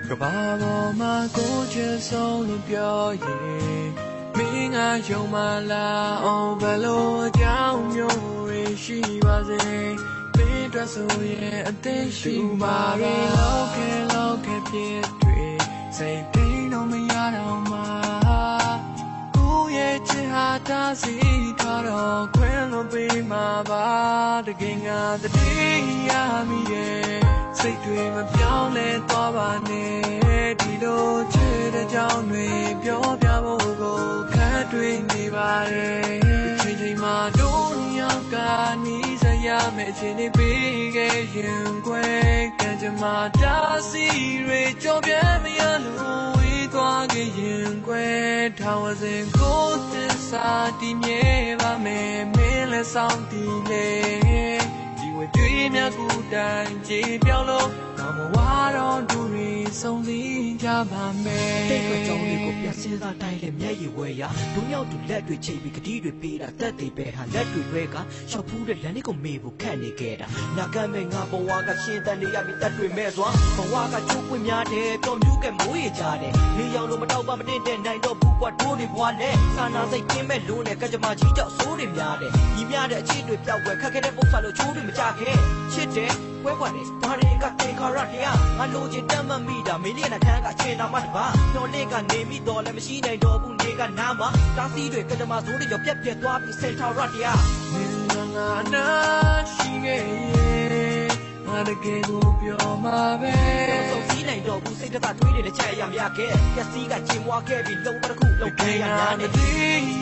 ကဘာပေါ်မှာကိုချစ်ဆုံးလို့ပြောရင်မင်းကယုံမလားအောင်ဘယ်လိုအကြောင်းမျိုးတွေရှိပါစေမင်းအတွက်ဆိုရင်အသိရှိပါရဲ့လောက်ခဲ့ဖြစ်တွေစိတ်ထိန်တော့မရတော့မှာကိုရဲ့ချစ်ဟာတာစီထားတော့ခွင့်လို့ပေးမှာပါတကယ်ငါတတိယမိရဲ့စိတ်တွေမပြောင်းလဲသွားပါနဲ့ဒီလိုချစ်တဲ့ကြောင်းတွေပြောပြဖို့ကိုခက်တွေ့နေပါတယ်ချိန်မှာတို့ရောက်ကနေစရာမဲ့ချင်းနေပြီးခဲ့ရင်ခွဲကံကြမ္မာတာစီတွေကြောပြမရလို့ဝေးသွားခဲ့ရင်ခွဲထောင်ဝစဉ်ကိုသစ္စာတည်မြဲပါမယ်မင်းလည်းဆောင်တည်လေတွေ့မြကူတိုင်းကြေပြောင်းလို့ငါမဝါတော့ဒူရီဆုံးစည်းကြပါမယ်တိတ်ကကြောင်းလေးကိုပြစင်းစားတိုင်းလေမျက်ရည်ဝဲရဒုံရောက်သူလက်တွေချိတ်ပြီးကတိတွေပေးတာတက်သေးပဲဟာလက်တွေလွဲကရှော့ဖူးတဲ့လမ်းလေးကိုမေးဖို့ခက်နေခဲ့တာနာကမဲ့ငါဘဝကရှင်းတန်နေရပြီးတက်တွေမဲ့စွာဘဝကချိုးပွင့်များတယ်တော်မျိုးကမိုးရကြတယ်နေရောင်လို့မတော့ပါမတင်တဲ့နိုင်တော့ဘူးကွာတိုးနေဘွားနဲ့စာနာစိတ်ကင်းမဲ့လို့နဲ့ကကြမ္မာကြီးကြောက်ဆိုးတွေများတယ်ညီများတဲ့အချစ်တွေပျောက်ွယ်ခက်ခဲတဲ့ပုံစံလို့ချိုးတွေမကြခဲ့ချစ်တယ်ဝဲကွာနေဘာတွေကတေခါရတရားငါလိုချင်တတ်မှတ်မိတာမင်းရဲ့နှထမ်းကချေတာမှတပါညော်လေးကနေမိတော့လည်းမရှိနိုင်တော့ဘူးနေကနားမှာတားစီးတွေကကြမ္မာဆိုးတွေကြောင့်ပြက်ပြက်သွားပြီးစင်ထာရတရားမင်းငါနာရှိခဲ့ရဲ့ငါတကယ်ကိုပြောမှာပဲဆုံးစည်းနိုင်တော့ဘူးစိတ်တသက်ထွေးနေတဲ့ချက်အရာမရခဲ့ပျက်စီးကချင်မွားခဲ့ပြီးလုံးတစ်ခုလုံးခဲ့ရများနေ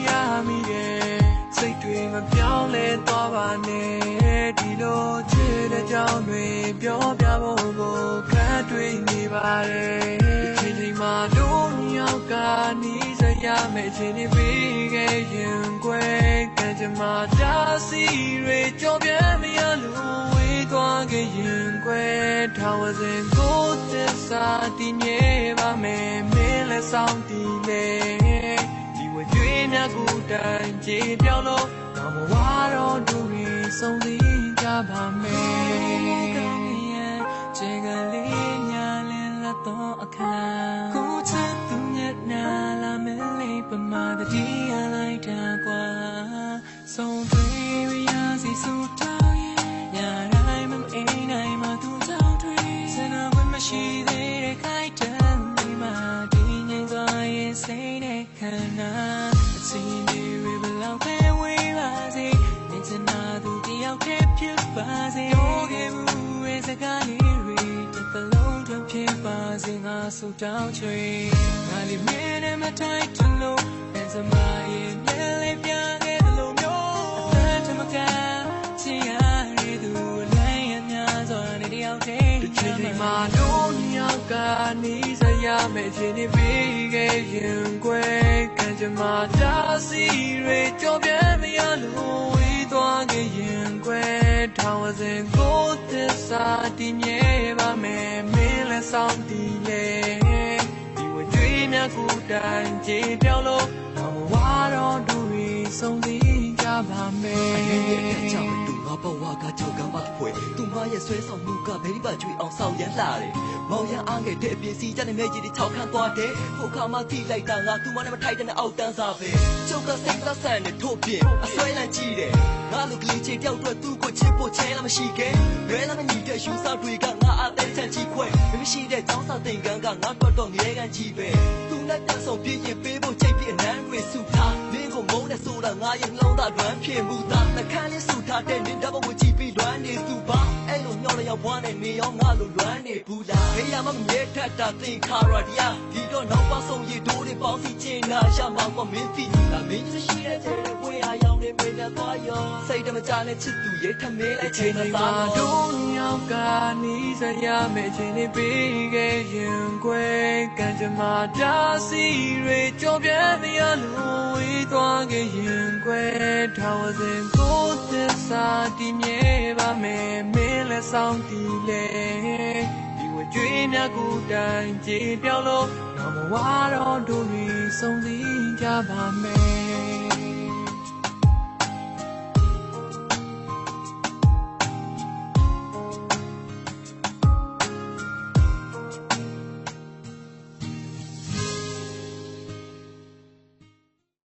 ရမိရဲ့စိတ်တွေမပြောင်းလဲသွားပါနဲ့ဒီလိုချစ်တဲ့ကြောင်းတွေပြောပြဖို့ကိုခက်တွေ့နေပါတယ်ချိန်မှာတို့ရောက်ကနေစရာမဲ့ချင်းနေပြီးခဲ့ရင်ခွဲကံကြမ္မာတာစီတွေကြောပြမရလို့ဝေးသွားခဲ့ရင်ခွဲထောင်ဝစဉ်ကိုသစ္စာတည်မြဲပါမယ်မင်းလည်းဆောင်တည်လေကျွေးမြကူတိုင်းကြေပြောင်းလို့ငါမဝါတော့ဒူရီဆုံးစည်းကြပါမယ်ကျေကလေးညာလင်းလာတော့အခါကိုချစ်သူညနာလာမလေးပမာတတိယလိုက်တာကွာဆုံးသွေးရစီစူတောင်းရဲ့ညာတိုင်းမအိမ်တိုင်းမှာသူကြောင့်တွေစနာဝမရှိသေးတဲ့ခိုက်တမ်းဒီမှာဒီငိမ့်သွားရဲ့စိတ်နဲ့ခန္ဓာSee you below there we was it it's another day out there pure buzzy oh is a guy read the long to pure buzzing us so down tree I live in my tight to low as a my belly young and low no that my car see I do lying as on the out there the children my don't young got needs a young man in big young quickကြမ္မာတာစီတွေကြောပြမရလို့ဝေးသွားခဲ့ရင်ခွဲထောင်ဝစဉ်ကိုသစ္စာတည်မြဲပါမယ်မင်းလည်းဆောင်တည်လေဒီဝကြွေးမြကူတိုင်းကြေပြောင်းလို့ငါမဝါတော့ဒူရီဆုံးစည်းကြပါမယ်ချောင်းတူငါဘဝကကြောက်ကမဖွယ်သူမရဲ့ဆွဲဆောင်မှုကဘယ်ဒီပါကျွေးအောင်ဆောင်ရမ်းလာတယ်မောင်ရန်အားငယ်တဲ့အပြင်စီကြတဲ့မျက်ရည်တွေ၆ခန်းသွားတယ်ဟိုခါမှထိလိုက်တာငါသူမနဲ့မထိုက်တဲ့အောက်တန်းစားပဲကျုပ်ကစိတ်သက်ဆန်နဲ့ထို့ပြင်အစွဲလန့်ကြည့်တယ်ငါလိုကလေးချင်းတယောက်တော့သူ့ကိုချစ်ဖို့ချဲလာမရှိခဲ့ဘယ်လာမညီတဲ့ယူဆတွေကငါအသေးချန်ကြည့်ခွဲမရှိတဲ့ចောင်းစာသင်္ကန်းကငါတော့ငရဲကန်ကြီးပဲသူနဲ့တန်းဆောင်ပြည့်ရင်ပေးဖို့ချိန်ပြည့်အနမ်းတွေစုထားမင်းကိုမုန်းတဲ့ဆိုတာငါရဲ့နှလုံးသားလွမ်းဖြစ်မှုသားနှခမ်းလေးစုထားတဲ့နင်တော့ဝင်ကြည့်ပြီးလွမ်းနေသူပါအဲ့လိုညောင်းလျောက်ဘွားနဲ့နေရောငါလိုလွမ်းနေဘူးလားဘေးရမမမြဲထက်တာသင်္ခါရတရားဒီတော့နောက်ပါဆုံးရတိုးတွေပေါင်းစီချင်နာရမှာကမင်းသိတာမင်းရှိတဲ့တဲ့ဝေးဟာရောင်နေမင်းနဲ့သွားရောစိတ်တမကြနဲ့ချစ်သူရဲ့ထမင်းလိုက်ချင်တာတို့ရောက်ကနေစရာမဲ့ချင်းနေပြီးခဲ့ရင်ခွဲကံကြမ္မာတာစီတွေကြောပြမရလို့ဝေးသွားခဲ့ရင်ခွဲထောင်စဉ်ကိုသစ္စာတည်မြဲပါမယ်မင်းလည်းဆောင်တည်လေဒီဝကြွေးမြကူတိုင်းကြေပြောင်းလို့ငါမဝါတော့ဒူရီဆုံးစည်းကြပါမယ်